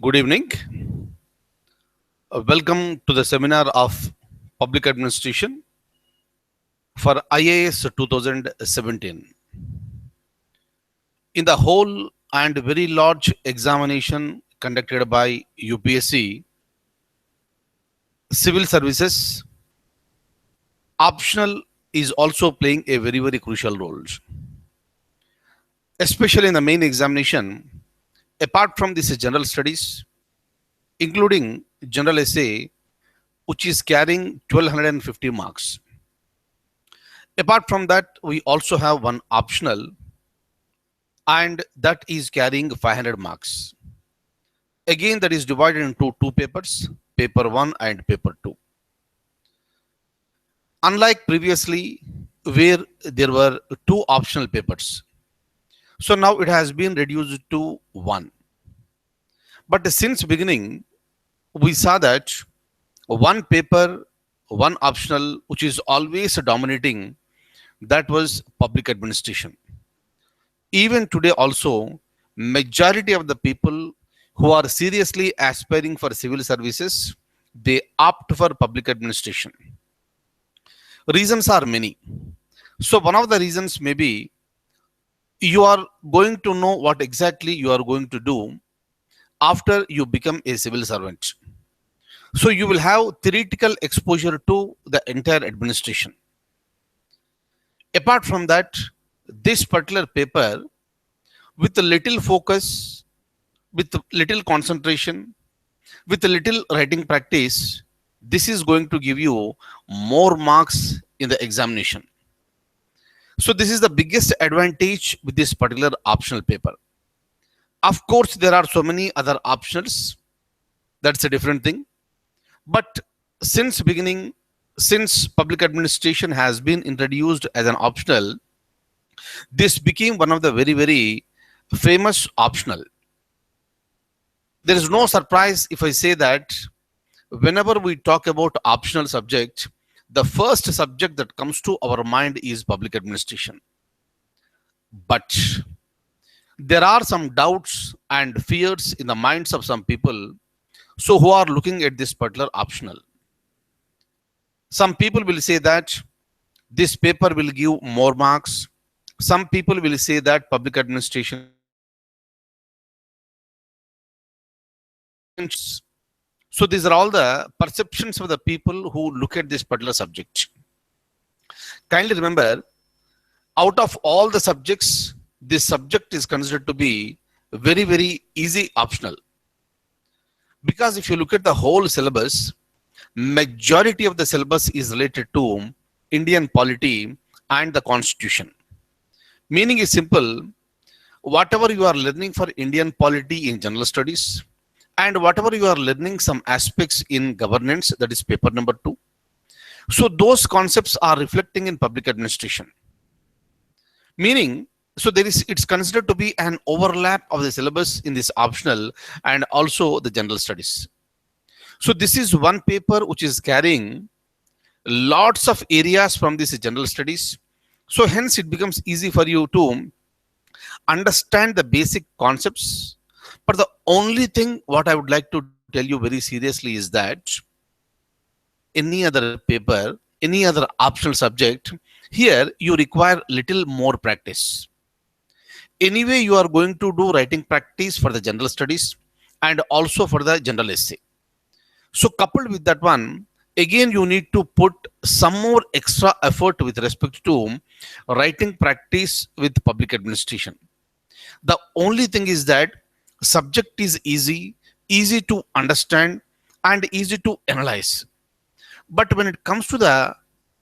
Good evening. Welcome to the seminar of Public Administration for IAS 2017. In the whole and very large examination conducted by UPSC, civil services, optional is also playing a very crucial role. Especially in the main examination, apart from this general studies, including general essay, which is carrying 1250 marks. Apart from that, we also have one optional and that is carrying 500 marks. Again, that is divided into two papers, paper 1 and paper 2. Unlike previously, where there were two optional papers. So now it has been reduced to one. But since beginning, we saw that one paper, one optional, which is always dominating, that was public administration. Even today also, majority of the people who are seriously aspiring for civil services, they opt for public administration. Reasons are many. So one of the reasons may be you are going to know what exactly you are going to do after you become a civil servant. So you will have theoretical exposure to the entire administration. Apart from that, this particular paper, with a little focus, with little concentration, with a little writing practice, this is going to give you more marks in the examination. So this is the biggest advantage with this particular optional paper. Of course, there are so many other options. That's a different thing. But since beginning, since public administration has been introduced as an optional, this became one of the very famous optional. There is no surprise if I say that whenever we talk about optional subject, the first subject that comes to our mind is public administration. But there are some doubts and fears in the minds of some people, so who are looking at this particular optional. Some people will say that this paper will give more marks. Some people will say that public administration. So these are all the perceptions of the people who look at this particular subject. Kindly remember, out of all the subjects, this subject is considered to be very easy optional. Because if you look at the whole syllabus, majority of the syllabus is related to Indian polity and the constitution. Meaning is simple, whatever you are learning for Indian polity in general studies, and whatever you are learning some aspects in governance, that is paper number 2. So those concepts are reflecting in public administration. Meaning, so it's considered to be an overlap of the syllabus in this optional and also the general studies. So this is one paper which is carrying lots of areas from this general studies. So hence it becomes easy for you to understand the basic concepts. But the only thing what I would like to tell you very seriously is that any other paper, any other optional subject, here you require little more practice. Anyway, you are going to do writing practice for the general studies and also for the general essay. So coupled with that one, again you need to put some more extra effort with respect to writing practice with public administration. The only thing is that subject is easy to understand and easy to analyze. But when it comes to the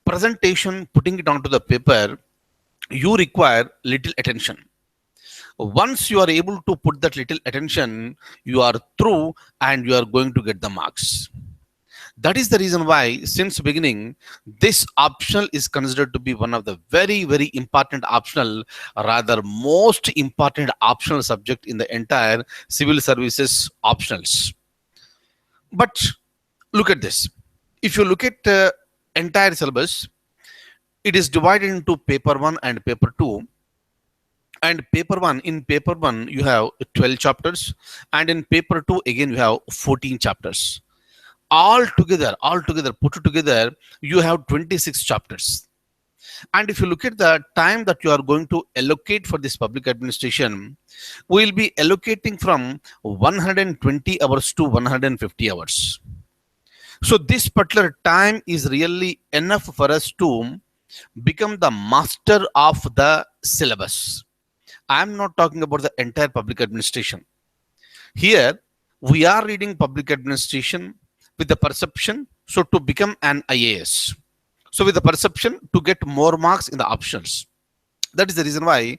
presentation, putting it onto the paper, you require little attention. Once you are able to put that little attention, you are through and you are going to get the marks. That is the reason why since beginning, this optional is considered to be one of the very important optional, rather most important optional subject in the entire civil services optionals. But look at this. If you look at the entire syllabus, it is divided into paper 1 and paper 2. And in paper one you have 12 chapters, and in paper two again you have 14 chapters. All together put together, you have 26 chapters. And if you look at the time that you are going to allocate for this public administration, we will be allocating from 120 hours to 150 hours. So this particular time is really enough for us to become the master of the syllabus. I am not talking about the entire public administration. Here, we are reading public administration with the perception, so to become an IAS. So with the perception to get more marks in the options. That is the reason why,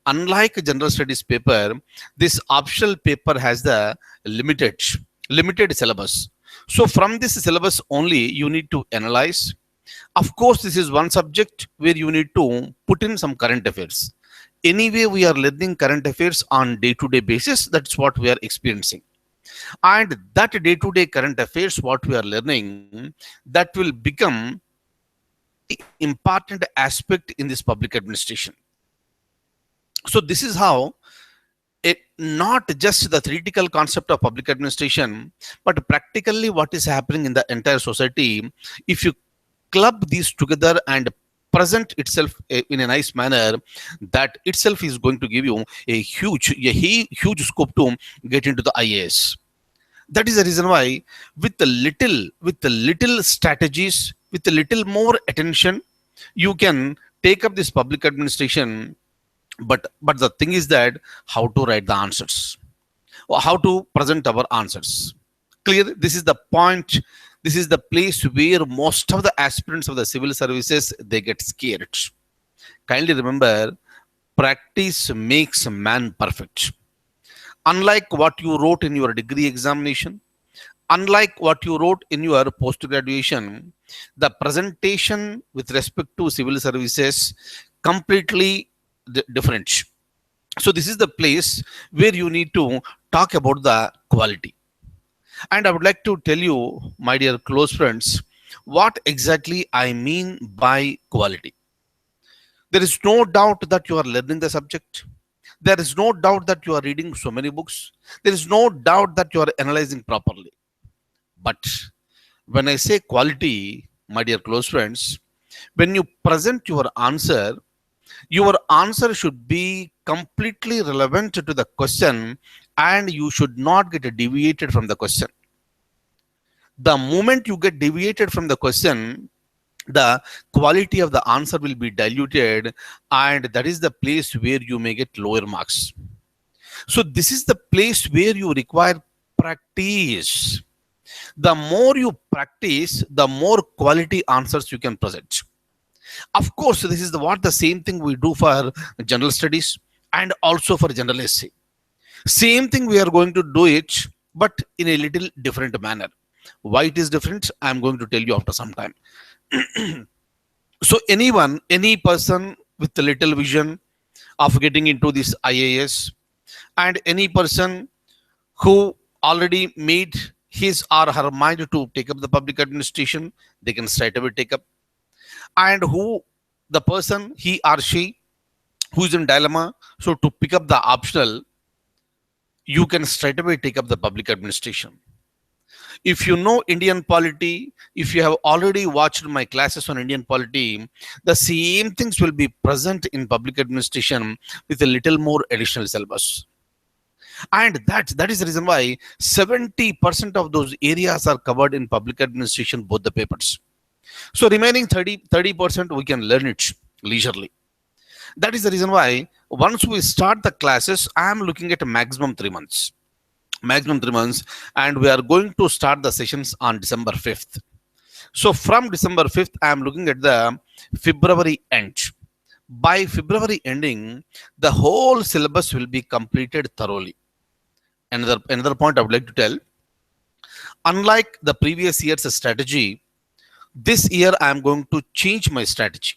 unlike a general studies paper, this optional paper has the limited syllabus. So from this syllabus only, you need to analyze. Of course, this is one subject where you need to put in some current affairs. Anyway, we are learning current affairs on day-to-day basis. That's what we are experiencing. And that day-to-day current affairs, what we are learning, that will become important aspect in this public administration. So this is how not just the theoretical concept of public administration, but practically what is happening in the entire society. If you club these together and present itself in a nice manner, that itself is going to give you a huge scope to get into the IAS. That is the reason why, with the little strategies, with a little more attention, you can take up this public administration. But the thing is that how to write the answers, or how to present our answers. Clear? This is the point. This is the place where most of the aspirants of the civil services, they get scared. Kindly remember, practice makes man perfect. Unlike what you wrote in your degree examination, unlike what you wrote in your post graduation, the presentation with respect to civil services completely different. So this is the place where you need to talk about the quality. And I would like to tell you, my dear close friends, what exactly I mean by quality. There is no doubt that you are learning the subject. There is no doubt that you are reading so many books. There is no doubt that you are analyzing properly. But when I say quality, my dear close friends, when you present your answer should be completely relevant to the question, and you should not get deviated from the question. The moment you get deviated from the question, the quality of the answer will be diluted, and that is the place where you may get lower marks. So this is the place where you require practice. The more you practice, the more quality answers you can present. Of course, this is the same thing we do for general studies and also for general essay. Same thing we are going to do it, but in a little different manner. Why it is different, I am going to tell you after some time. So any person with a little vision of getting into this IAS, and any person who already made his or her mind to take up the public administration, they can straight away take up. And who the person, he or she, who is in dilemma, so to pick up the optional, you can straight away take up the public administration. If you know Indian polity, if you have already watched my classes on Indian polity, the same things will be present in public administration with a little more additional syllabus. And that is the reason why 70% of those areas are covered in public administration, both the papers. So remaining 30% we can learn it leisurely. That is the reason why once we start the classes, I am looking at a maximum 3 months. Maximum 3 months, and we are going to start the sessions on December 5th. So from December 5th, I am looking at the February end. By February ending, the whole syllabus will be completed thoroughly. Another point I would like to tell, unlike the previous year's strategy, this year I am going to change my strategy.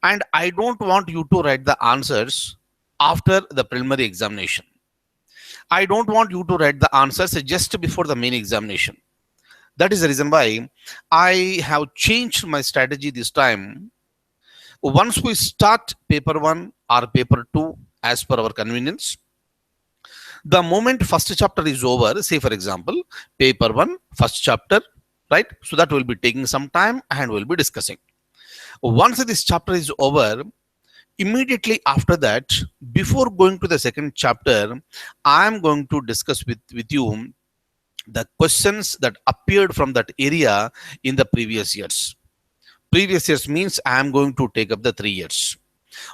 And I don't want you to write the answers after the preliminary examination. I don't want you to write the answers just before the main examination. That is the reason why I have changed my strategy this time. Once we start paper 1 or paper 2 as per our convenience. The moment first chapter is over, say for example, paper 1, first chapter, right? So that will be taking some time and we'll be discussing. Once this chapter is over, immediately after that, before going to the second chapter, I am going to discuss with you the questions that appeared from that area in the previous years. Previous years means I am going to take up the 3 years.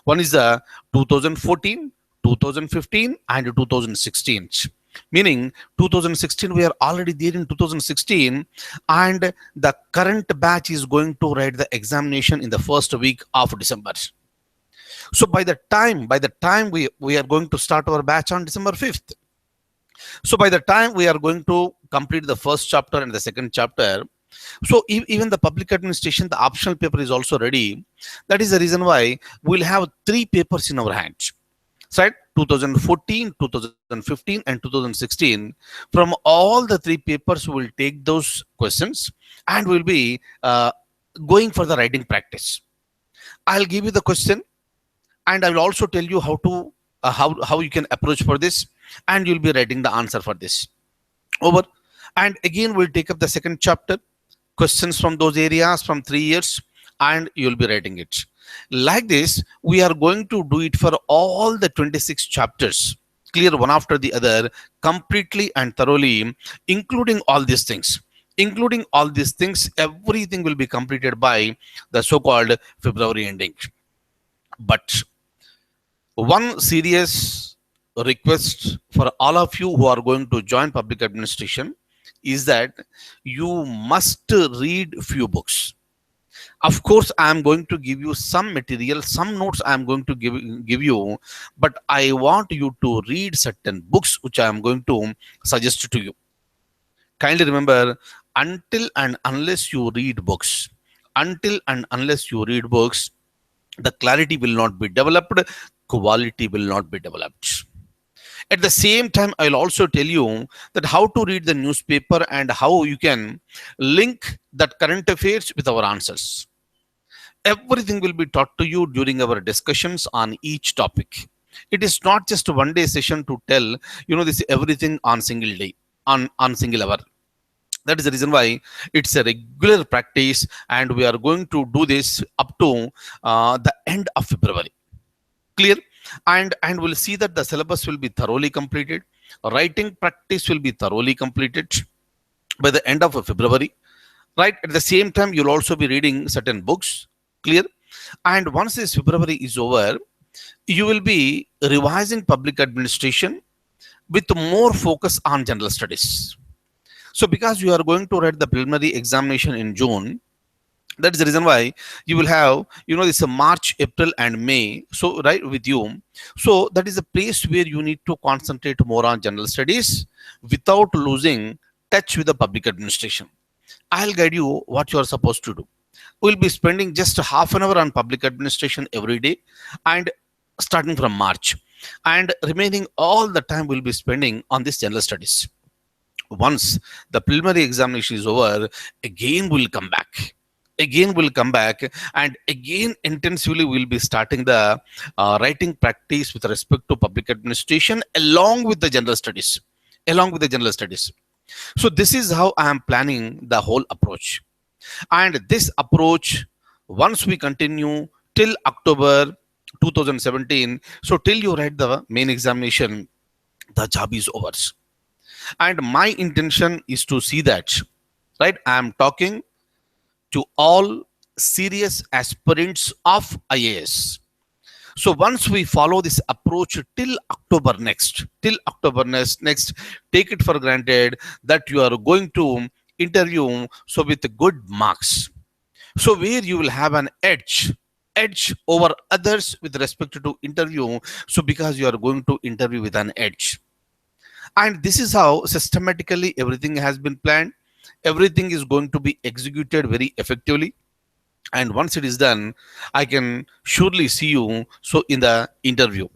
One is the 2014, 2015 and 2016. Meaning 2016 we are already there in 2016 and the current batch is going to write the examination in the first week of December. So by the time we are going to start our batch on December 5th. So by the time we are going to complete the first chapter and the second chapter, so even the public administration, the optional paper is also ready. That is the reason why we'll have 3 papers in our hands. Right? 2014, 2015 and 2016. From all the 3 papers, we'll take those questions and we'll be going for the writing practice. I'll give you the question and I will also tell you how to how you can approach for this, and you'll be writing the answer for this. Over. And again, we'll take up the second chapter, questions from those areas from 3 years, and you'll be writing it. Like this, we are going to do it for all the 26 chapters, clear one after the other, completely and thoroughly, including all these things. Including all these things, everything will be completed by the so-called February ending. But one serious request for all of you who are going to join public administration is that you must read few books. Of course, I am going to give you some material, some notes I am going to give you, but I want you to read certain books which I am going to suggest to you. Kindly remember, until and unless you read books, the clarity will not be developed, quality will not be developed. At the same time, I'll also tell you that how to read the newspaper and how you can link that current affairs with our answers. Everything will be taught to you during our discussions on each topic. It is not just a one-day session to tell, this everything on single day, on single hour. That is the reason why it's a regular practice, and we are going to do this up to the end of February. Clear? And we'll see that the syllabus will be thoroughly completed. Writing practice will be thoroughly completed by the end of February. Right? At the same time, you'll also be reading certain books. Clear? And once this February is over, you will be revising public administration with more focus on general studies. So because you are going to write the preliminary examination in June, that is the reason why you will have, this March, April and May, so right with you. So that is a place where you need to concentrate more on general studies without losing touch with the public administration. I'll guide you what you are supposed to do. We'll be spending just half an hour on public administration every day, and starting from March, and remaining all the time we'll be spending on this general studies. Once the preliminary examination is over, again we'll come back. And again intensively we'll be starting the writing practice with respect to public administration along with the general studies. So this is how I am planning the whole approach. And this approach, once we continue till October 2017, so till you write the main examination, the job is over. And my intention is to see that, right? I am talking to all serious aspirants of IAS. So once we follow this approach till October next, take it for granted that you are going to interview so with good marks. So where you will have an edge over others with respect to interview. So because you are going to interview with an edge. And this is how systematically everything has been planned. Everything is going to be executed very effectively. And once it is done, I can surely see you so in the interview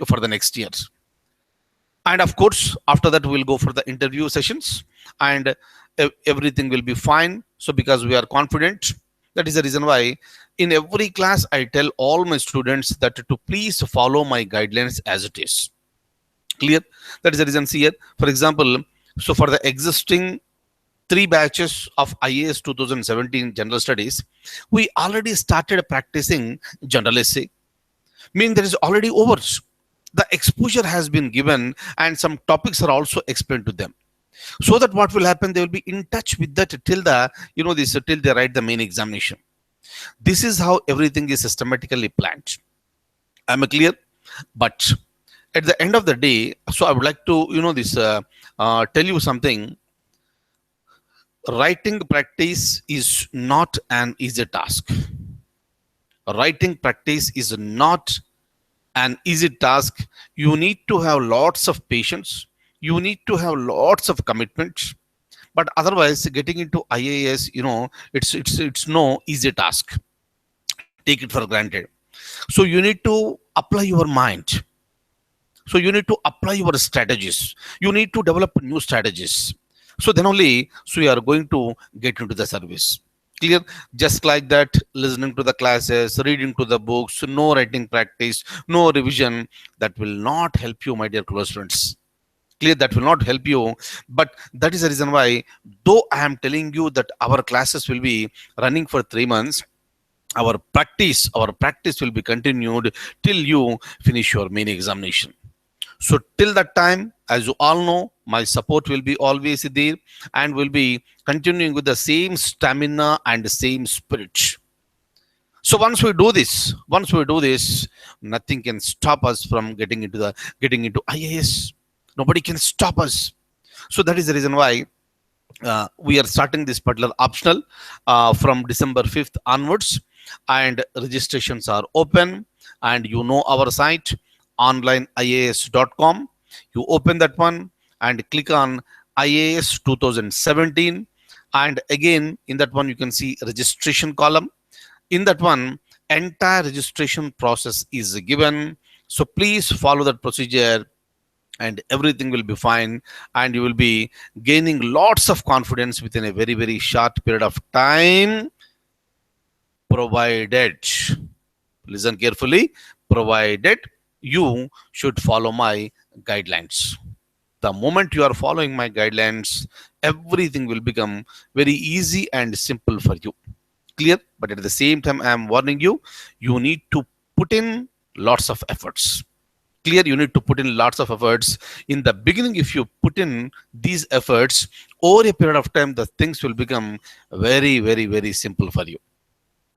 for the next year. And of course, after that, we'll go for the interview sessions and everything will be fine. So because we are confident, that is the reason why In every class, I tell all my students that to please follow my guidelines as it is. Clear? That is the reason here. For example, so for the existing 3 batches of IAS 2017 General Studies, we already started practicing general essay. Meaning there is already over. The exposure has been given and some topics are also explained to them. So that what will happen, they will be in touch with that till the, this till they write the main examination. This is how everything is systematically planned. Am I clear? But at the end of the day, so I would like to, tell you something. Writing practice is not an easy task. Writing practice is not an easy task. You need to have lots of patience. You need to have lots of commitment. But otherwise, getting into IAS, it's no easy task. Take it for granted. So you need to apply your mind. So you need to apply your strategies. You need to develop new strategies. So then only, so you are going to get into the service. Clear? Just like that, listening to the classes, reading to the books, no writing practice, no revision, that will not help you, my dear close friends. Clear? That will not help you. But that is the reason why, though I am telling you that our classes will be running for 3 months, our practice will be continued till you finish your main examination. So till that time, as you all know, my support will be always there and will be continuing with the same stamina and the same spirit. So once we do this, nothing can stop us from getting into IAS. Nobody can stop us. So that is the reason why we are starting this particular optional from December 5th onwards, and registrations are open. And you know our site onlineias.com. You open that one and click on IAS 2017, and again in that one you can see registration column. In that one, entire registration process is given. So please follow that procedure and everything will be fine, and you will be gaining lots of confidence within a very, very short period of time, provided, listen carefully, provided you should follow my guidelines. The moment you are following my guidelines, everything will become very easy and simple for you. Clear? But at the same time, I am warning you, you need to put in lots of efforts. Clear? You need to put in lots of efforts. In the beginning, if you put in these efforts, over a period of time, the things will become very, very, very simple for you.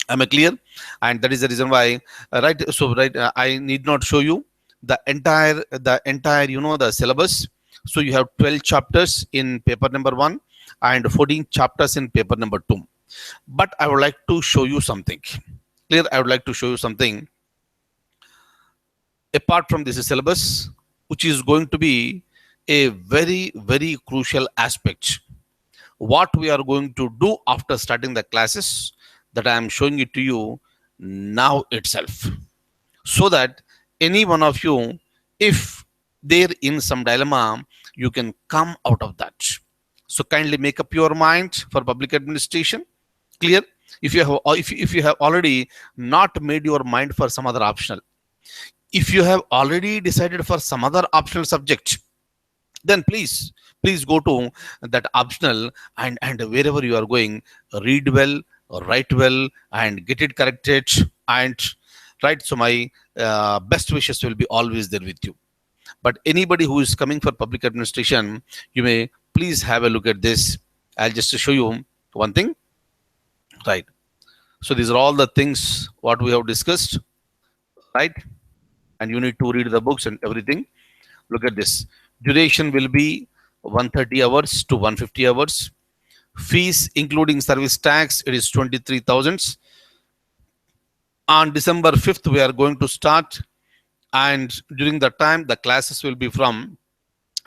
Am I clear? And that is the reason why, I need not show you the entire, the syllabus. So you have 12 chapters in paper number 1 and 14 chapters in paper number 2. But I would like to show you something. Clear? I would like to show you something apart from this syllabus, which is going to be a very, very crucial aspect. What we are going to do after starting the classes, that I am showing it to you now itself, so that any one of you, if they're in some dilemma, you can come out of that. So kindly make up your mind for public administration. Clear? If you have already not made your mind for some other optional, if you have already decided for some other optional subject, then please go to that optional, and wherever you are going, read well, write well, and get it corrected, and right. So my best wishes will be always there with you. But anybody who is coming for public administration, you may please have a look at this. I'll just show you one thing, right? So these are all the things what we have discussed, right? And you need to read the books and everything. Look at this. Duration will be 130 hours to 150 hours. Fees including service tax, it is 23,000. On December 5th, we are going to start, and during that time, the classes will be from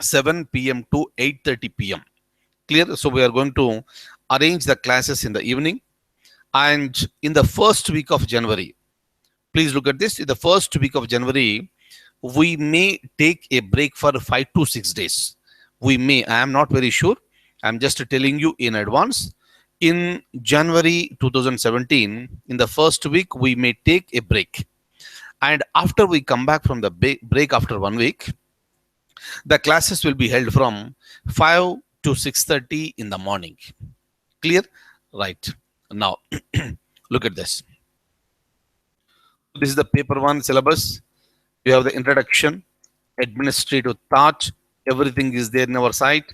7 p.m. to 8:30 p.m. Clear? So we are going to arrange the classes in the evening, and in the first week of January, please look at this. In the first week of January, we may take a break for 5 to 6 days. We may. I am not very sure. I'm just telling you in advance. In January 2017, in the first week, we may take a break. And after we come back from the break after 1 week, the classes will be held from 5 to 6:30 in the morning. Clear? Right. Now, look at this. This is the paper one syllabus. You have the introduction, administrative thought, everything is there in our site,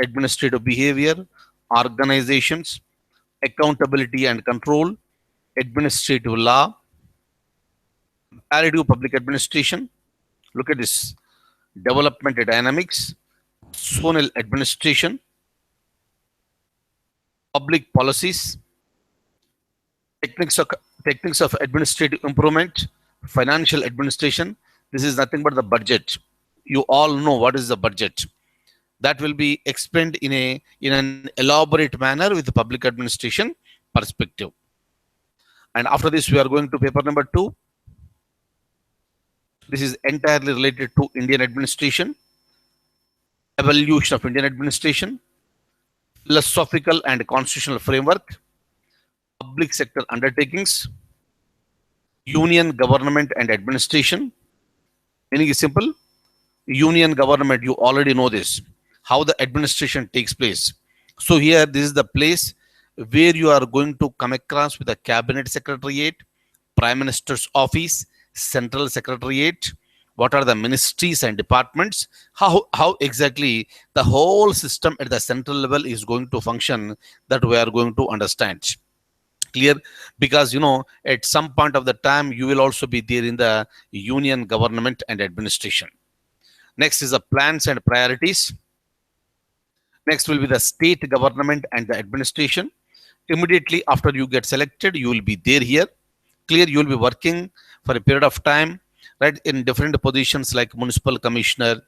administrative behavior, organizations, accountability and control, administrative law, comparative public administration. Look at this, development dynamics, zonal administration, public policies, techniques of, techniques of administrative improvement, financial administration. This is nothing but the budget. You all know what is the budget. That will be explained in an elaborate manner with the public administration perspective. And after this, we are going to paper number 2. This is entirely related to Indian administration, evolution of Indian administration, philosophical and constitutional framework, public sector undertakings, union government and administration. Meaning is simple. Union government, you already know this, how the administration takes place. So here, this is the place where you are going to come across with the cabinet secretariat, prime minister's office, central secretariat, what are the ministries and departments, how exactly the whole system at the central level is going to function, that we are going to understand. Clear? Because at some point of the time you will also be there in the union government and administration. Next is the plans and priorities. Next will be the state government and the administration. Immediately after you get selected, you will be there here. Clear? You will be working for a period of time, right, in different positions like municipal commissioner,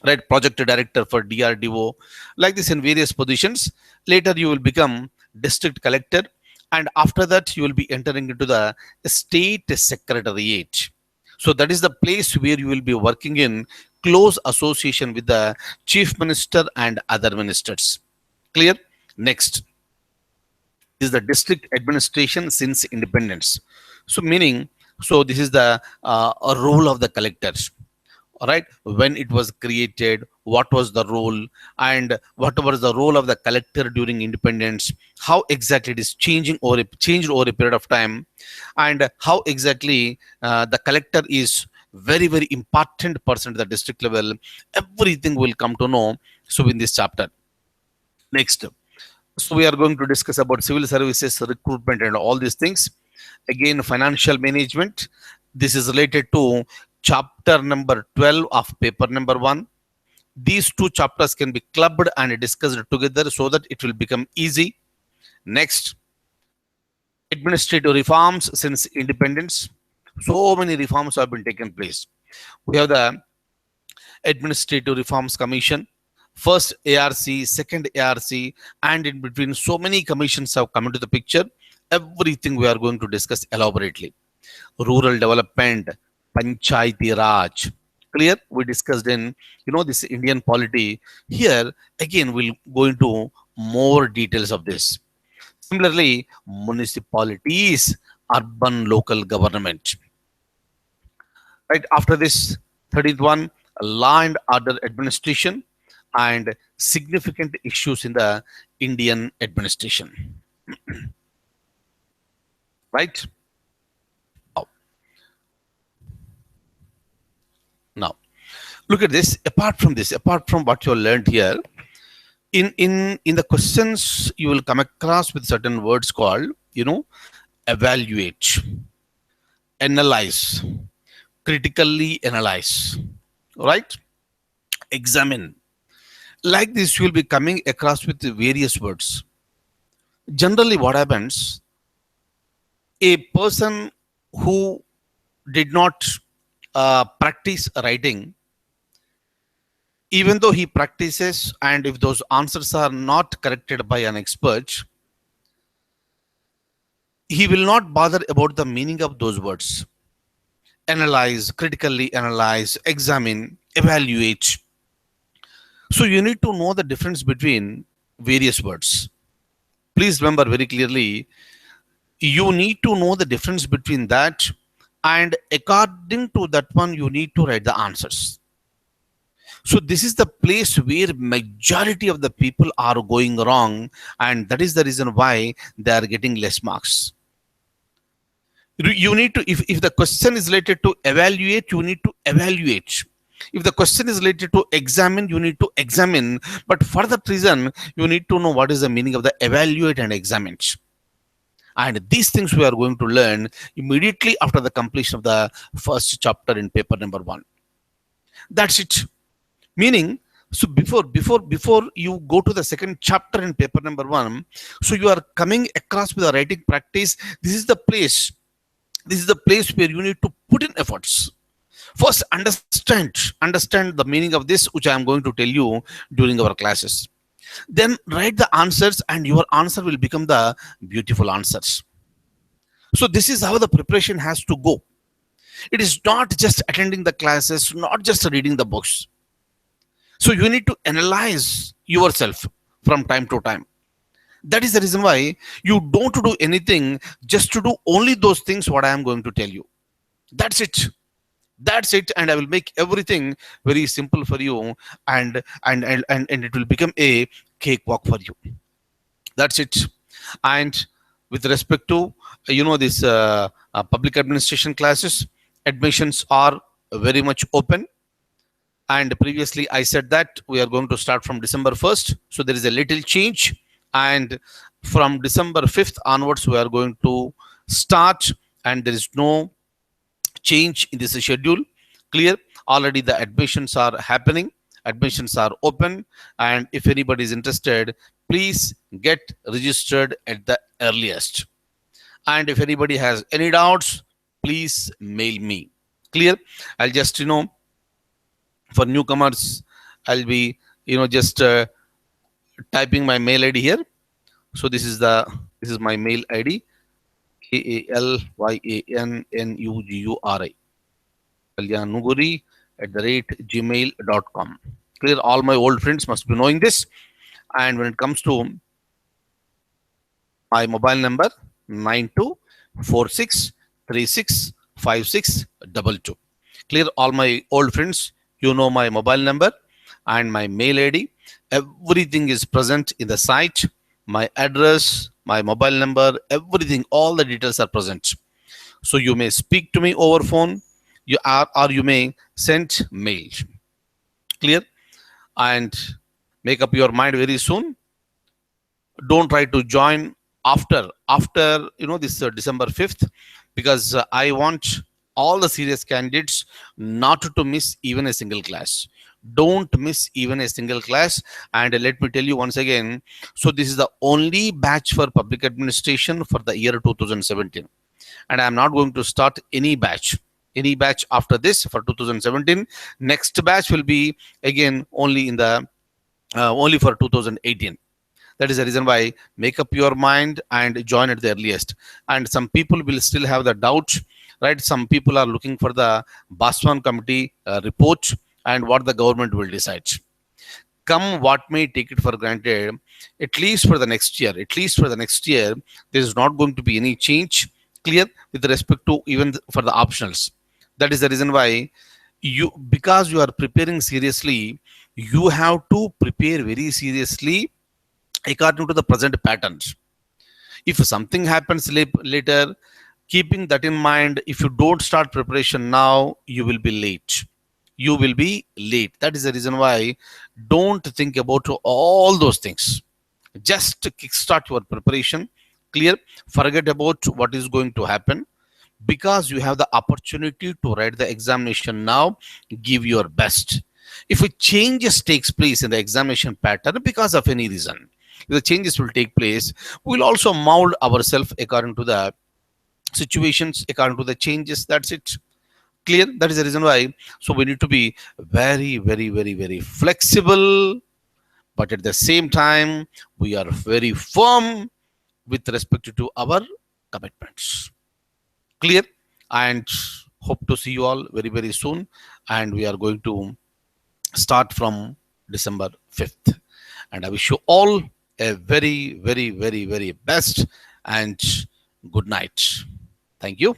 right, project director for DRDO, like this in various positions. Later you will become district collector, and after that you will be entering into the state secretariat. So that is the place where you will be working in close association with the chief minister and other ministers. Clear? Next is the district administration since independence. So meaning, so this is the role of the collectors. All right, when it was created, what was the role, and what was the role of the collector during independence, how exactly it is changed over a period of time, and how exactly the collector is very important person at the district level. Everything will come to know so in this chapter. Next, so we are going to discuss about civil services, recruitment, and all these things. Again, financial management. This is related to chapter number 12 of paper number 1. These two chapters can be clubbed and discussed together so that it will become easy. Next, administrative reforms since independence. So many reforms have been taken place. We have the Administrative Reforms Commission, first ARC, second ARC, and in between so many commissions have come into the picture. Everything we are going to discuss elaborately. Rural development, Panchayati Raj. Clear? We discussed in this Indian polity. Here again we'll go into more details of this. Similarly, municipalities, urban local government. Right after this, 13th one, law and order administration and significant issues in the Indian administration. Right? Now, look at this. Apart from what you learned here, in the questions you will come across with certain words called, evaluate, analyze, critically analyze, right? Examine. Like this, you will be coming across with various words. Generally, what happens? A person who did not practice writing, even though he practices, and if those answers are not corrected by an expert, he will not bother about the meaning of those words. Analyze, critically analyze, examine, evaluate. So you need to know the difference between various words. Please remember very clearly, you need to know the difference between that, and according to that one, you need to write the answers. So this is the place where majority of the people are going wrong, and that is the reason why they are getting less marks. You need to, if the question is related to evaluate, you need to evaluate. If the question is related to examine, you need to examine. But for that reason, you need to know what is the meaning of the evaluate and examine. And these things we are going to learn immediately after the completion of the first chapter in paper number 1. That's it. Meaning, so before you go to the second chapter in paper number 1, so you are coming across with a writing practice. This is the place. This is the place where you need to put in efforts. First, understand the meaning of this, which I am going to tell you during our classes. Then write the answers, and your answer will become the beautiful answers. So this is how the preparation has to go. It is not just attending the classes, not just reading the books. So you need to analyze yourself from time to time. That is the reason why you don't do anything just to do only those things what I am going to tell you. That's it. That's it. And I will make everything very simple for you, and it will become a cakewalk for you. That's it. And with respect to this public administration classes, admissions are very much open. And previously I said that we are going to start from December 1st. So there is a little change. And from December 5th onwards, we are going to start, and there is no change in this schedule. Clear? Already the admissions are happening. Admissions are open. And if anybody is interested, please get registered at the earliest. And if anybody has any doubts, please mail me. Clear? I'll just, for newcomers, I'll be, just typing my mail ID here. So this is my mail ID, KALYANNUGURI, kalyanuguri@gmail.com. Clear? All my old friends must be knowing this. And when it comes to my mobile number, 9246365622. Clear? All my old friends, you know my mobile number and my mail ID. Everything is present in the site. My address, my mobile number, everything, all the details are present. So you may speak to me over phone, or you may send mail. Clear? And make up your mind very soon. Don't try to join after this December 5th, because I want all the serious candidates not to miss even a single class. Don't miss even a single class. And let me tell you once again, so this is the only batch for public administration for the year 2017. And I am not going to start any batch after this for 2017. Next batch will be again only in the only for 2018. That is the reason why make up your mind and join at the earliest. And some people will still have the doubt, right? Some people are looking for the Baswan committee report and what the government will decide. Come what may, take it for granted, at least for the next year, there is not going to be any change. Clear? With respect to even for the optionals. That is the reason why because you are preparing seriously, you have to prepare very seriously according to the present patterns. If something happens later, keeping that in mind, if you don't start preparation now, you will be late. That is the reason why don't think about all those things. Just kickstart your preparation. Clear? Forget about what is going to happen, because you have the opportunity to write the examination now. Give your best. If a changes takes place in the examination pattern because of any reason, the changes will take place, we'll also mold ourselves according to the situations, according to the changes. That's it. Clear? That is the reason why. So we need to be very, very, very, very flexible, but at the same time, we are very firm with respect to our commitments. Clear? And hope to see you all very, very soon. And we are going to start from December 5th. And I wish you all a very, very, very, very best and good night. Thank you.